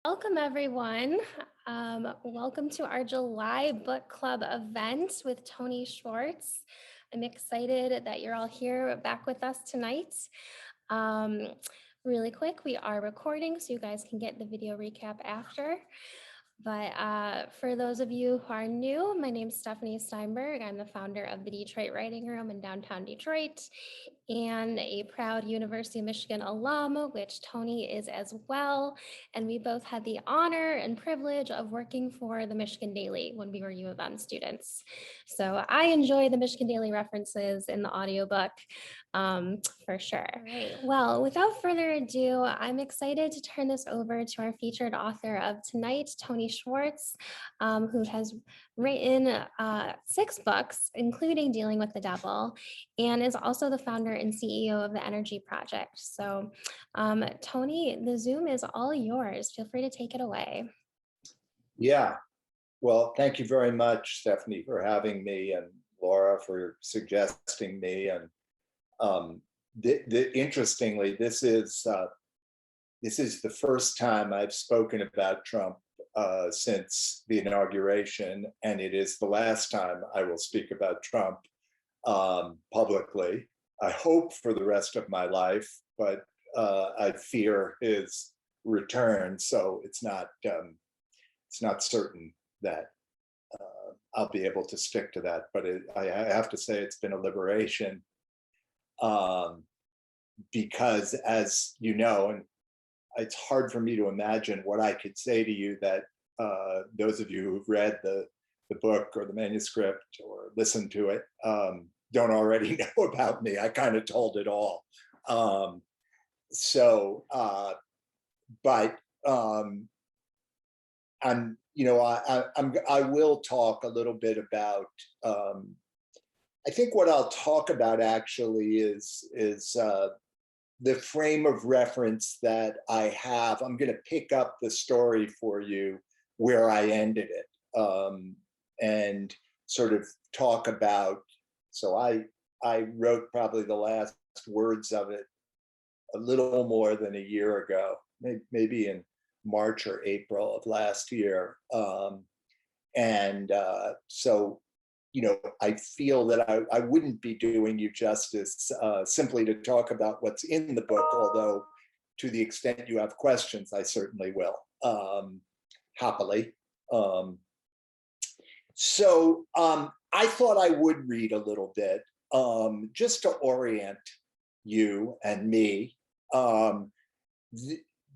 Welcome, everyone. Welcome to our July book club event with Tony Schwartz. I'm excited that you're all here back with us tonight. Um, really quick, we are recording so you guys can get the video recap after. But for those of you who are new, my name is Stephanie Steinberg. I'm the founder of the Detroit Writing Room in downtown Detroit and a proud University of Michigan alum, which Tony is as well. And we both had the honor and privilege of working for the Michigan Daily when we were U of M students. So I enjoy the Michigan Daily references in the audiobook for sure. All right. Well, without further ado, I'm excited to turn this over to our featured author of tonight, Tony Schwartz, who has written 6 books, including Dealing with the Devil, and is also the founder and CEO of the Energy Project. So, Tony, the Zoom is all yours. Feel free to take it away. Yeah, well, thank you very much, Stephanie, for having me, and Laura for suggesting me. And interestingly, this is the first time I've spoken about Trump since the inauguration, and it is the last time I will speak about Trump publicly. I hope for the rest of my life, but I fear his return. So it's not certain that I'll be able to stick to that. But I have to say it's been a liberation because, as you know, and it's hard for me to imagine what I could say to you that those of you who've read the book or the manuscript or listened to it don't already know about me. I kind of told it all. But I will talk a little bit about. I think what I'll talk about actually is the frame of reference that I have. I'm going to pick up the story for you where I ended it, and sort of talk about. So I wrote probably the last words of it a little more than a year ago, maybe in March or April of last year. So, I feel that I wouldn't be doing you justice simply to talk about what's in the book, although to the extent you have questions, I certainly will, happily. I thought I would read a little bit just to orient you and me.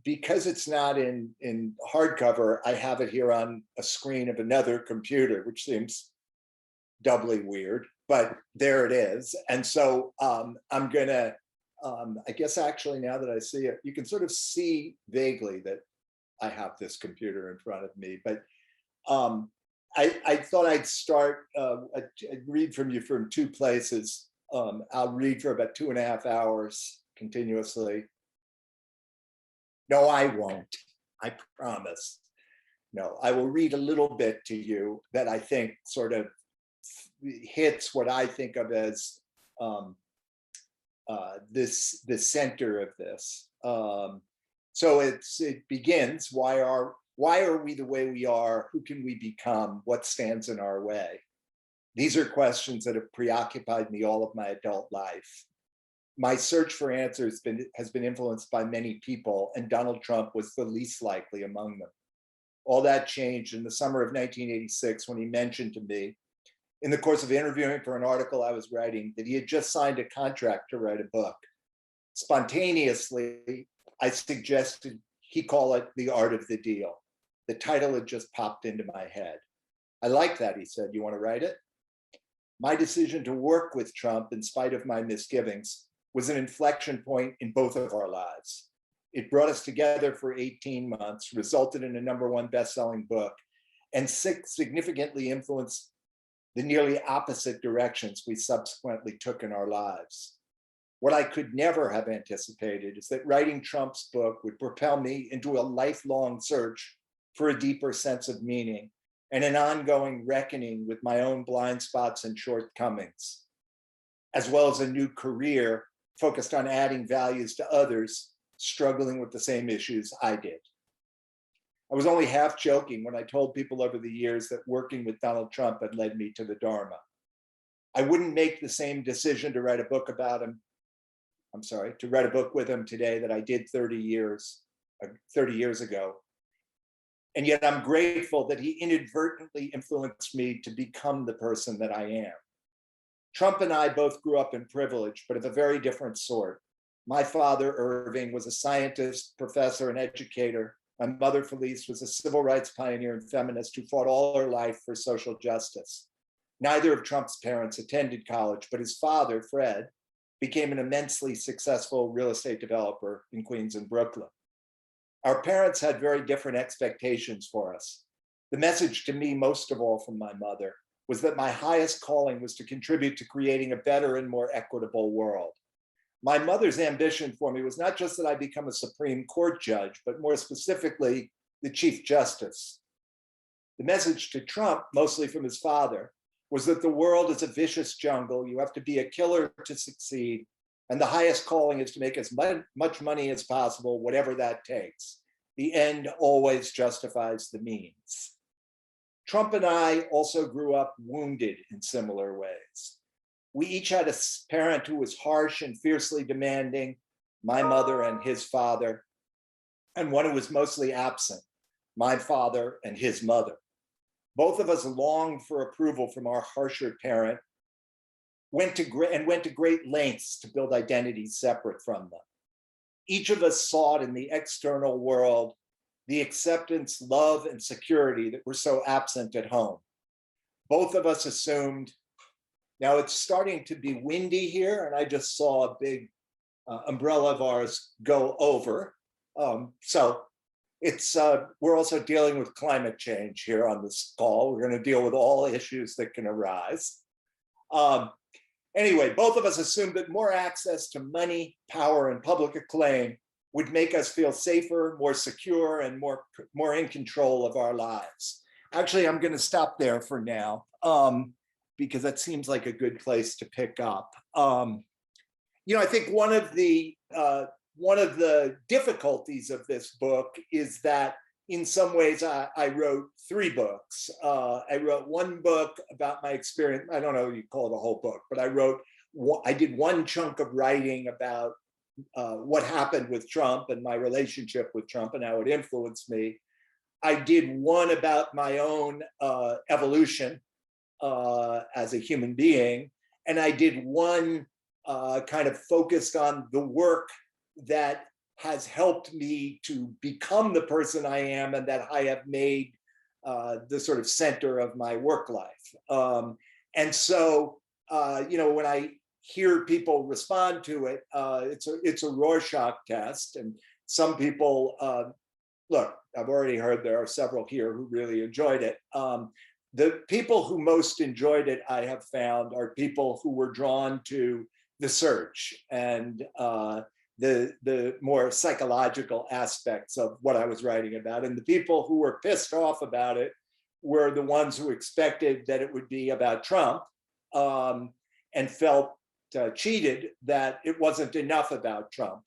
Because it's not in hardcover, I have it here on a screen of another computer, which seems doubly weird, but there it is. And so I'm gonna, I guess actually now that I see it, you can sort of see vaguely that I have this computer in front of me, but I thought I'd start, I'd read from you from 2 places. I'll read for about 2.5 hours continuously. No, I won't. I promise. No, I will read a little bit to you that I think sort of hits what I think of as the center of this. So it begins. Why are we the way we are? Who can we become? What stands in our way? These are questions that have preoccupied me all of my adult life. My search for answers has been influenced by many people, and Donald Trump was the least likely among them. All that changed in the summer of 1986 when he mentioned to me, in the course of interviewing for an article I was writing, that he had just signed a contract to write a book. Spontaneously, I suggested he call it The Art of the Deal. The title had just popped into my head. I like that, he said. You want to write it? My decision to work with Trump, in spite of my misgivings, was an inflection point in both of our lives. It brought us together for 18 months, resulted in a #1 best-selling book, and significantly influenced the nearly opposite directions we subsequently took in our lives. What I could never have anticipated is that writing Trump's book would propel me into a lifelong search for a deeper sense of meaning and an ongoing reckoning with my own blind spots and shortcomings, as well as a new career focused on adding values to others struggling with the same issues I did. I was only half joking when I told people over the years that working with Donald Trump had led me to the Dharma. I wouldn't make the same decision to write a book about him. I'm sorry, to write a book with him today that I did 30 years ago. And yet I'm grateful that he inadvertently influenced me to become the person that I am. Trump and I both grew up in privilege, but of a very different sort. My father, Irving, was a scientist, professor, and educator. My mother, Felice, was a civil rights pioneer and feminist who fought all her life for social justice. Neither of Trump's parents attended college, but his father, Fred, became an immensely successful real estate developer in Queens and Brooklyn. Our parents had very different expectations for us. The message to me, most of all from my mother, was that my highest calling was to contribute to creating a better and more equitable world. My mother's ambition for me was not just that I become a Supreme Court judge, but more specifically, the Chief Justice. The message to Trump, mostly from his father, was that the world is a vicious jungle. You have to be a killer to succeed. And the highest calling is to make as much money as possible, whatever that takes. The end always justifies the means. Trump and I also grew up wounded in similar ways. We each had a parent who was harsh and fiercely demanding, my mother and his father, and one who was mostly absent, my father and his mother. Both of us longed for approval from our harsher parent, went to great lengths to build identities separate from them. Each of us sought in the external world the acceptance, love, and security that were so absent at home. Both of us assumed, now it's starting to be windy here, and I just saw a big umbrella of ours go over. So it's we're also dealing with climate change here on this call. We're going to deal with all issues that can arise. Anyway, both of us assumed that more access to money, power, and public acclaim would make us feel safer, more secure, and more in control of our lives. Actually, I'm going to stop there for now because that seems like a good place to pick up. I think one of the difficulties of this book is that in some ways I wrote 3 books. I wrote one book about my experience. I don't know if you call it a whole book, but I did one chunk of writing about what happened with Trump and my relationship with Trump and how it influenced me. I did one about my own evolution as a human being. And I did one kind of focused on the work that has helped me to become the person I am and that I have made the sort of center of my work life. And so, when I hear people respond to it, it's a Rorschach test. And some people, look, I've already heard there are several here who really enjoyed it. The people who most enjoyed it, I have found, are people who were drawn to the search and the more psychological aspects of what I was writing about. And the people who were pissed off about it were the ones who expected that it would be about Trump and felt cheated that it wasn't enough about Trump.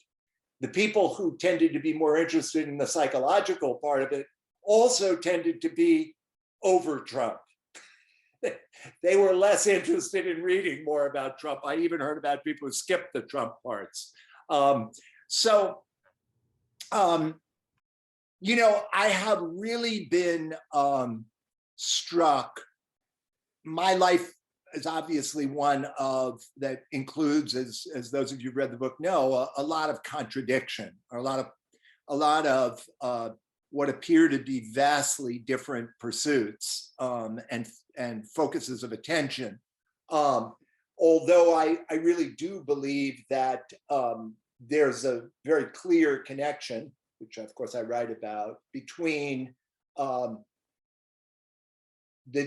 The people who tended to be more interested in the psychological part of it also tended to be over Trump. They were less interested in reading more about Trump. I even heard about people who skipped the Trump parts. I have really been struck. My life is obviously one that includes, as those of you who read the book know, a lot of contradiction, or a lot of what appear to be vastly different pursuits and focuses of attention. Although I really do believe that there's a very clear connection, which of course I write about, between the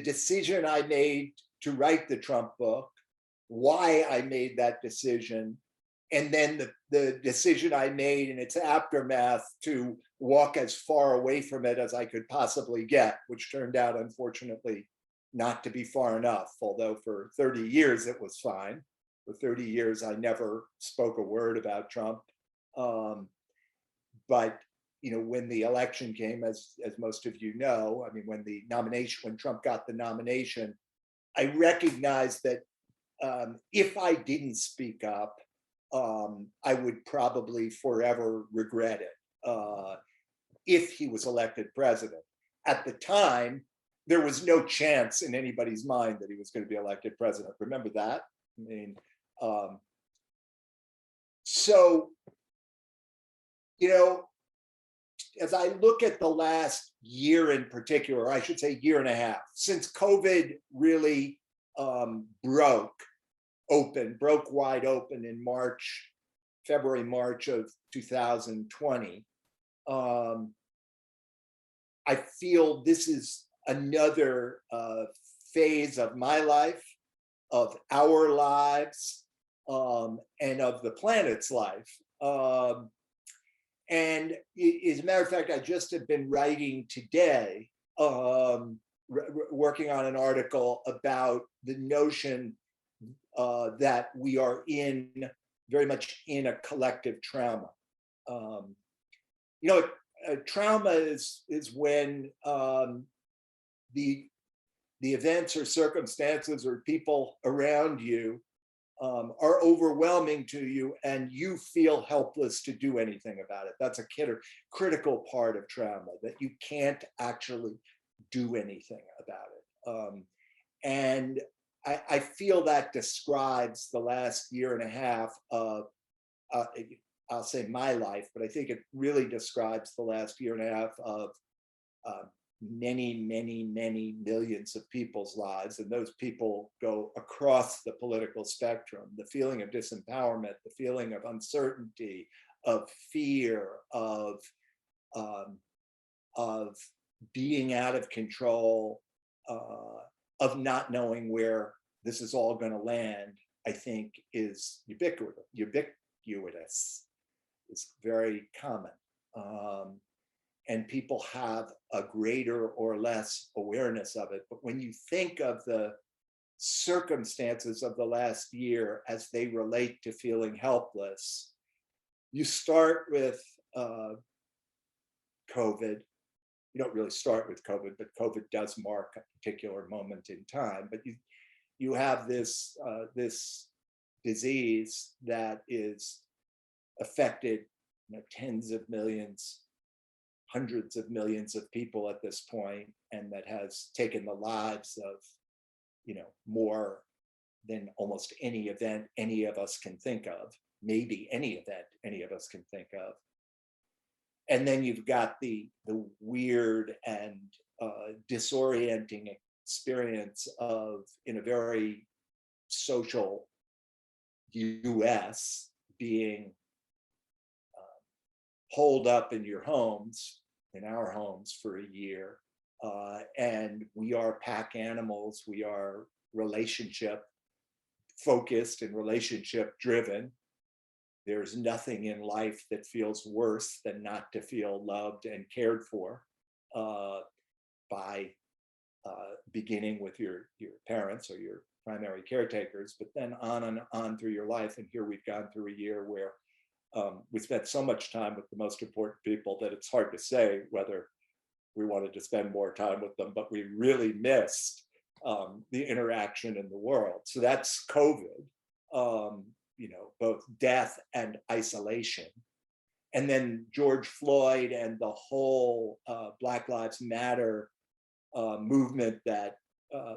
decision I made to write the Trump book, why I made that decision, and then the decision I made in its aftermath to walk as far away from it as I could possibly get, which turned out, unfortunately, not to be far enough, although for 30 years it was fine. For 30 years, I never spoke a word about Trump. But when the election came, as most of you know, I mean, when Trump got the nomination, I recognized that if I didn't speak up, I would probably forever regret it if he was elected president. At the time, there was no chance in anybody's mind that he was going to be elected president. Remember that? I mean, so, as I look at the last year in particular, I should say year and a half, since COVID really broke wide open in February, March of 2020, I feel this is another phase of my life, of our lives, and of the planet's life. And as a matter of fact, I just have been writing today, working on an article about the notion that we are very much in a collective trauma. Trauma is when the events or circumstances or people around you are overwhelming to you, and you feel helpless to do anything about it. That's a critical part of trauma, that you can't actually do anything about it. And I feel that describes the last year and a half of, I'll say my life, but I think it really describes the last year and a half of many, many, many millions of people's lives. And those people go across the political spectrum. The feeling of disempowerment, the feeling of uncertainty, of fear, of being out of control, of not knowing where this is all going to land, I think is ubiquitous. It's very common. And people have a greater or less awareness of it. But when you think of the circumstances of the last year as they relate to feeling helpless, you start with COVID. You don't really start with COVID, but COVID does mark a particular moment in time. But you have this disease that is affected tens of millions, hundreds of millions of people at this point, and that has taken the lives of more than almost any event any of us can think of, maybe any event any of us can think of. And then you've got the weird and disorienting experience of, in a very social US, being holed up in your homes, in our homes, for a year. And we are pack animals. We are relationship focused and relationship driven. There's nothing in life that feels worse than not to feel loved and cared for by beginning with your parents or your primary caretakers, but then on and on through your life. And here we've gone through a year where we spent so much time with the most important people that it's hard to say whether we wanted to spend more time with them, but we really missed the interaction in the world. So that's COVID, both death and isolation. And then George Floyd and the whole Black Lives Matter movement that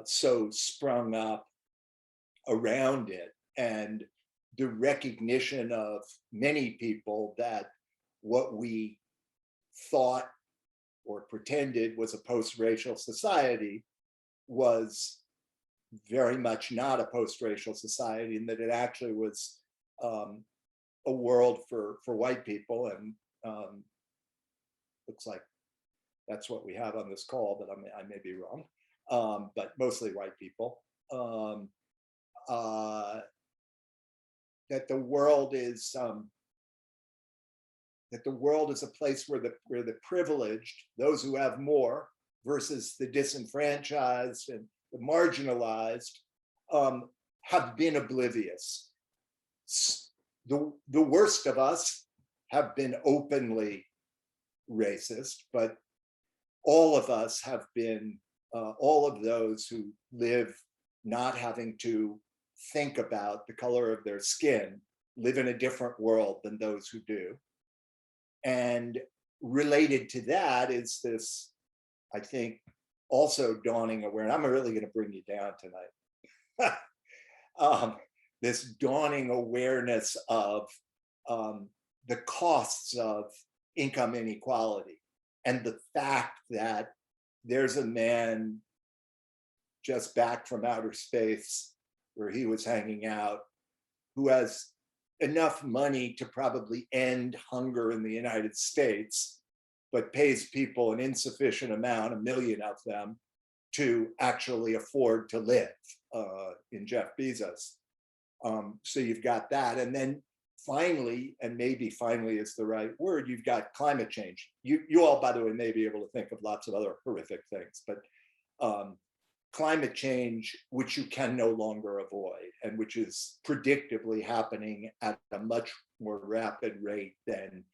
so sprung up around it, and the recognition of many people that what we thought or pretended was a post-racial society was very much not a post-racial society, and that it actually was a world for white people. And looks like that's what we have on this call, but I may be wrong, but mostly white people. That the world is a place where the privileged, those who have more, versus the disenfranchised and the marginalized, have been oblivious. The worst of us have been openly racist, but all of us have been, all of those who live not having to think about the color of their skin live in a different world than those who do. And related to that is this, I think, also dawning awareness. I'm really going to bring you down tonight. This dawning awareness of the costs of income inequality and the fact that there's a man just back from outer space where he was hanging out who has enough money to probably end hunger in the United States, but pays people an insufficient amount, 1 million of them, to actually afford to live, in Jeff Bezos. So you've got that. And then finally, and maybe finally is the right word, you've got climate change. You all, by the way, may be able to think of lots of other horrific things, but climate change, which you can no longer avoid, and which is predictably happening at a much more rapid rate than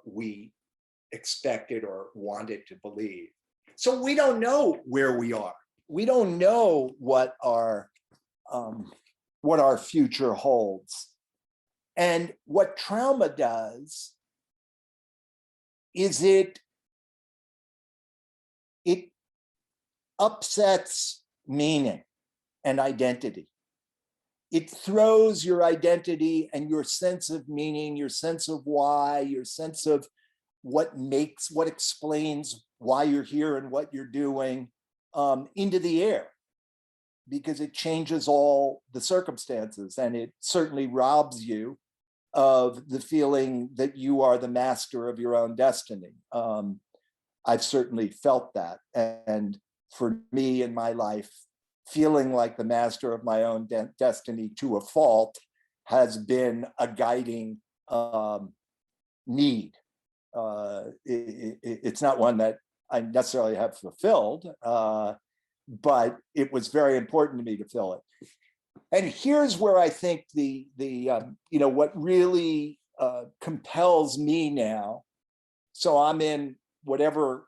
we expected or wanted to believe. So we don't know where we are. We don't know what our future holds. And what trauma does is it upsets meaning and identity. It throws your identity and your sense of meaning, your sense of why, your sense of what explains why you're here and what you're doing into the air, because it changes all the circumstances, and it certainly robs you of the feeling that you are the master of your own destiny. I've certainly felt that. And for me in my life, feeling like the master of my own destiny to a fault has been a guiding need. It's not one that I necessarily have fulfilled, but it was very important to me to fill it. And here's where I think what really compels me now. So I'm in whatever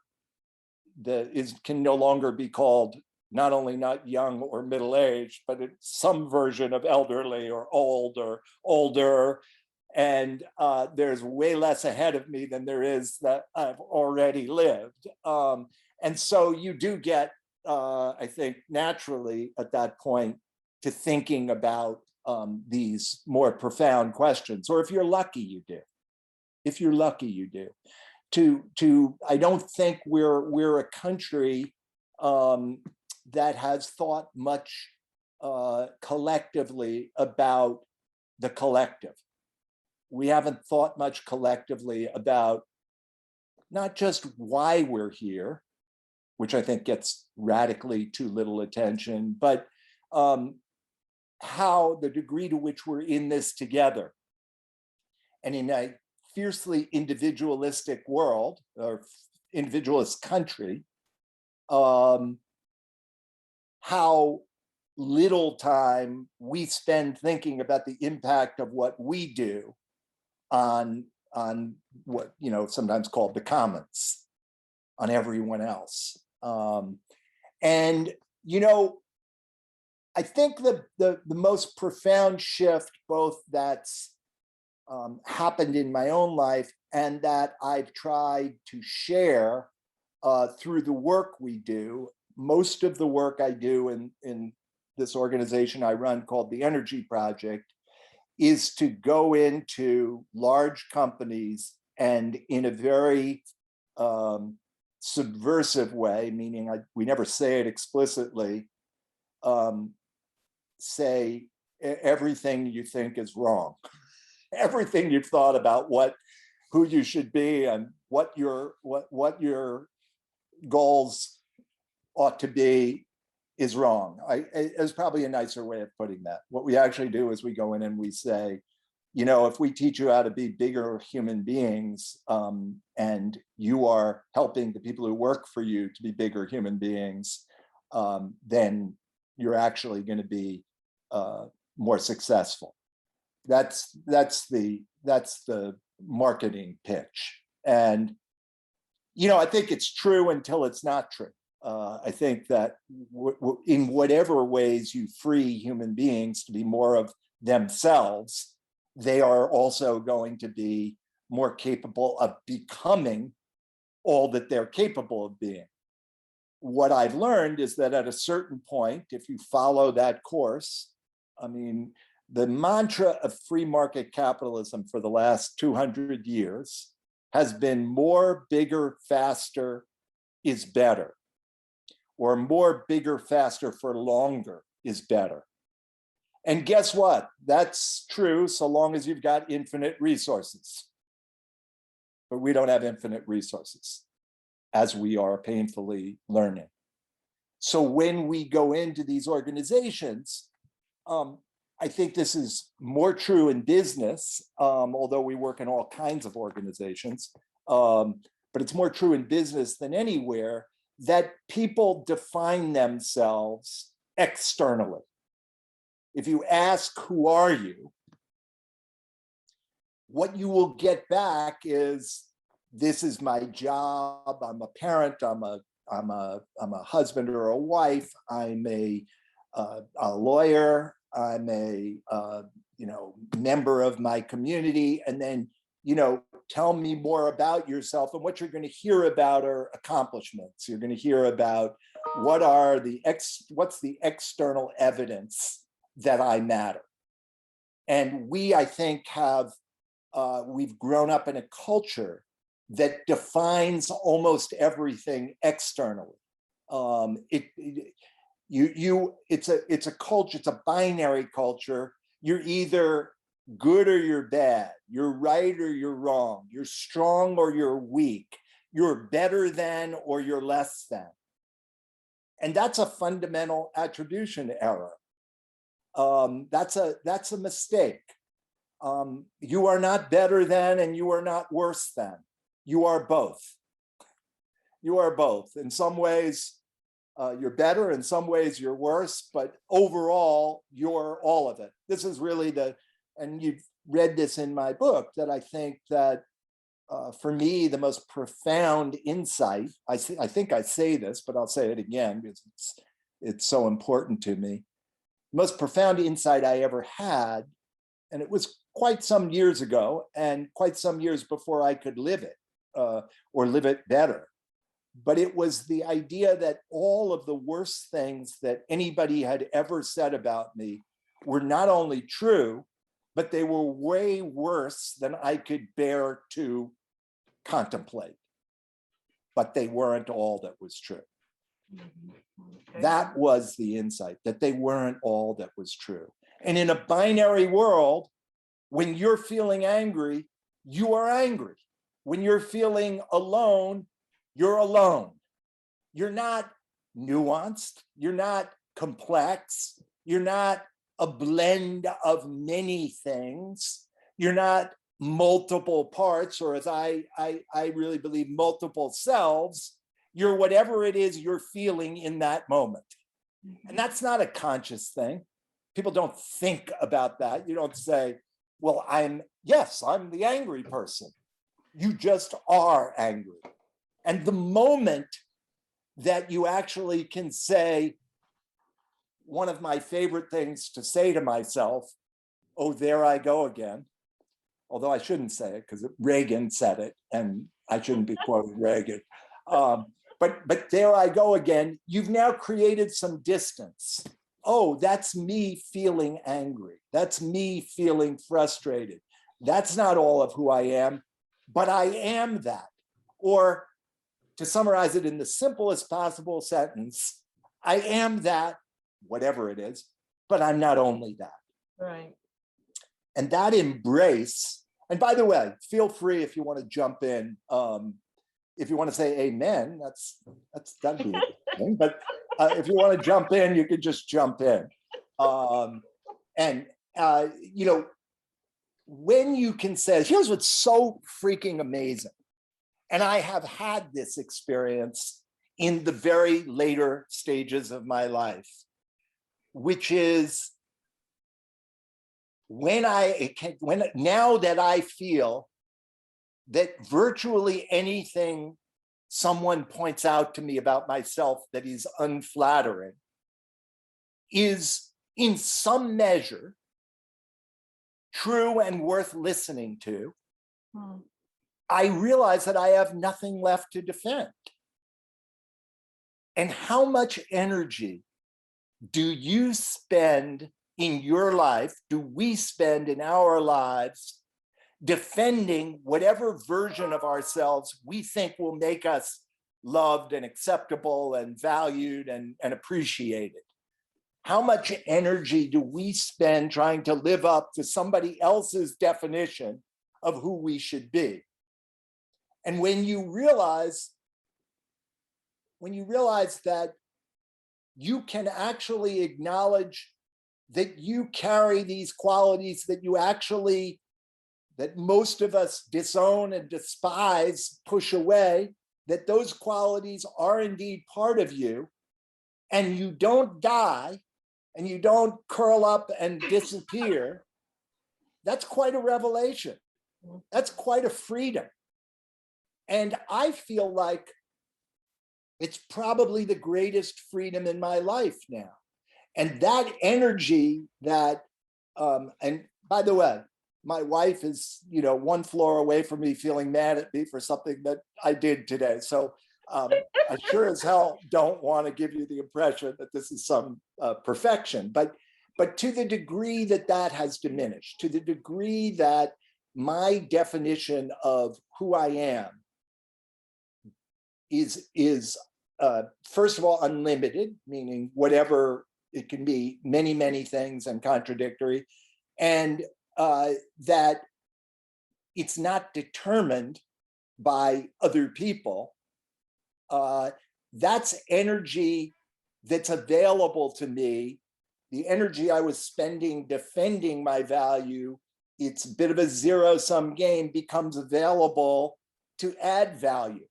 can no longer be called not only not young or middle-aged, but it's some version of elderly or old or older. And there's way less ahead of me than there is that I've already lived. And so you do get, I think, naturally at that point to thinking about these more profound questions, or if you're lucky, you do. If you're lucky, you do. I don't think we're a country that has thought much collectively about the collective. We haven't thought much collectively about not just why we're here, which I think gets radically too little attention, but how the degree to which we're in this together. And in a fiercely individualistic world or individualist country, how little time we spend thinking about the impact of what we do on what sometimes called the commons, on everyone else. And I think the most profound shift, both that's happened in my own life and that I've tried to share through the work we do. Most of the work I do in this organization I run called the Energy Project is to go into large companies and in a very subversive way, meaning we never say it explicitly, say everything you think is wrong. Everything you've thought about who you should be and what your goals ought to be is wrong. It's probably a nicer way of putting that. What we actually do is we go in and we say, if we teach you how to be bigger human beings, and you are helping the people who work for you to be bigger human beings, then you're actually going to be more successful. That's the marketing pitch. And I think it's true until it's not true. I think that in whatever ways you free human beings to be more of themselves, they are also going to be more capable of becoming all that they're capable of being. What I've learned is that at a certain point, if you follow that course, I mean, the mantra of free market capitalism for the last 200 years has been more, bigger, faster is better, or more, bigger, faster for longer is better. And guess what? That's true so long as you've got infinite resources. But we don't have infinite resources, as we are painfully learning. So when we go into these organizations, I think this is more true in business, although we work in all kinds of organizations, but it's more true in business than anywhere, that people define themselves externally. If you ask, who are you? What you will get back is, this is my job, I'm a parent, I'm a husband or a wife, I'm a lawyer, I'm a member of my community, and then tell me more about yourself. And what you're going to hear about are accomplishments. You're going to hear about what's the external evidence that I matter. And we, I think, we've grown up in a culture that defines almost everything externally. It's a culture, it's a binary culture. You're either good or you're bad. You're right or you're wrong. You're strong or you're weak. You're better than or you're less than. And that's a fundamental attribution error. That's a mistake. You are not better than and you are not worse than. You are both. You are both. In some ways, you're better, in some ways you're worse, but overall, you're all of it. This is really and you've read this in my book, that I think that for me, the most profound insight, I think I say this, but I'll say it again because it's so important to me. The most profound insight I ever had, and it was quite some years ago and quite some years before I could live it or live it better. But it was the idea that all of the worst things that anybody had ever said about me were not only true, but they were way worse than I could bear to contemplate. But they weren't all that was true. Okay. That was the insight, that they weren't all that was true. And in a binary world, when you're feeling angry, you are angry. When you're feeling alone, you're alone. You're not nuanced. You're not complex. You're not a blend of many things. You're not multiple parts, or as I really believe, multiple selves. You're whatever it is you're feeling in that moment. And that's not a conscious thing. People don't think about that. You don't say, well, I'm the angry person. You just are angry. And the moment that you actually can say, one of my favorite things to say to myself, oh, there I go again. Although I shouldn't say it because Reagan said it and I shouldn't be quoting Reagan. But there I go again. You've now created some distance. Oh, that's me feeling angry. That's me feeling frustrated. That's not all of who I am, but I am that. Or to summarize it in the simplest possible sentence, I am that, whatever it is, but I'm not only that. Right. And that embrace, and by the way, feel free if you want to jump in. If you want to say amen, that'd be interesting. But if you want to jump in, you could just jump in. When you can say, here's what's so freaking amazing. And I have had this experience in the very later stages of my life, which is now that I feel that virtually anything someone points out to me about myself that is unflattering is in some measure true and worth listening to, I realize that I have nothing left to defend. And how much energy do you spend in your life, do we spend in our lives defending whatever version of ourselves we think will make us loved and acceptable and valued and appreciated? How much energy do we spend trying to live up to somebody else's definition of who we should be? And when you realize that you can actually acknowledge that you carry these qualities that most of us disown and despise, push away, that those qualities are indeed part of you, and you don't die, and you don't curl up and disappear, that's quite a revelation. That's quite a freedom. And I feel like it's probably the greatest freedom in my life now. And that energy that, and by the way, my wife is, one floor away from me feeling mad at me for something that I did today. So I sure as hell don't want to give you the impression that this is some perfection, but to the degree that that has diminished, to the degree that my definition of who I am is first of all, unlimited, meaning whatever it can be, many, many things and contradictory, and that it's not determined by other people. That's energy that's available to me. The energy I was spending defending my value, it's a bit of a zero-sum game, becomes available to add value.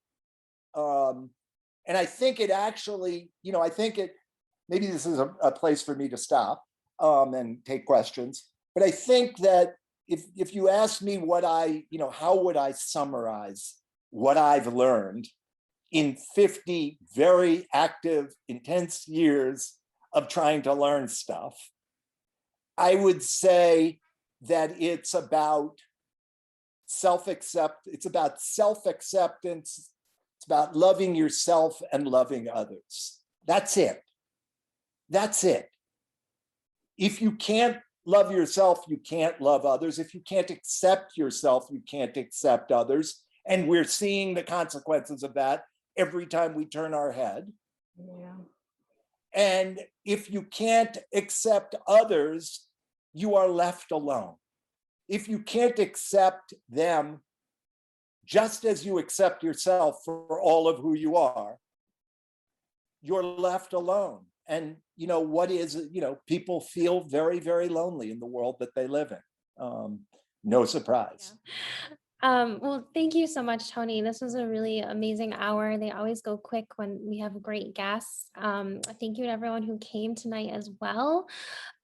And I think it actually, maybe this is a place for me to stop and take questions. But I think that if you ask me how would I summarize what I've learned in 50 very active, intense years of trying to learn stuff, I would say that it's about self-acceptance, it's about loving yourself and loving others. That's it. That's it. If you can't love yourself, you can't love others. If you can't accept yourself, you can't accept others. And we're seeing the consequences of that every time we turn our head. Yeah. And if you can't accept others, you are left alone. If you can't accept them, just as you accept yourself for all of who you are, you're left alone. And people feel very, very lonely in the world that they live in. No surprise. Yeah. Well, thank you so much, Tony. This was a really amazing hour. They always go quick when we have great guests. Thank you to everyone who came tonight as well.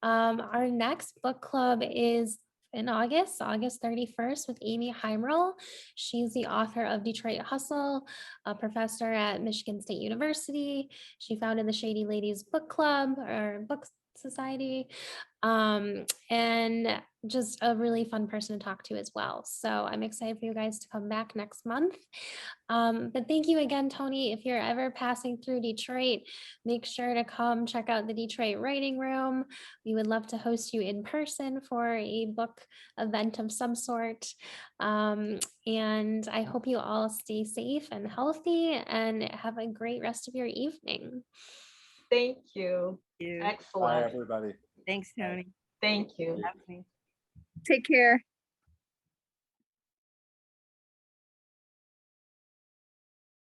Our next book club is in August 31st with Amy Heimrill. She's the author of Detroit Hustle, a professor at Michigan State University. She founded the Shady Ladies Book Club or Book Society, and just a really fun person to talk to as well. So I'm excited for you guys to come back next month. But thank you again, Tony. If you're ever passing through Detroit, make sure to come check out the Detroit Writing Room. We would love to host you in person for a book event of some sort. And I hope you all stay safe and healthy and have a great rest of your evening. Thank you. Bye, Excellent. everybody. Thanks, Tony. Thank you. Take care.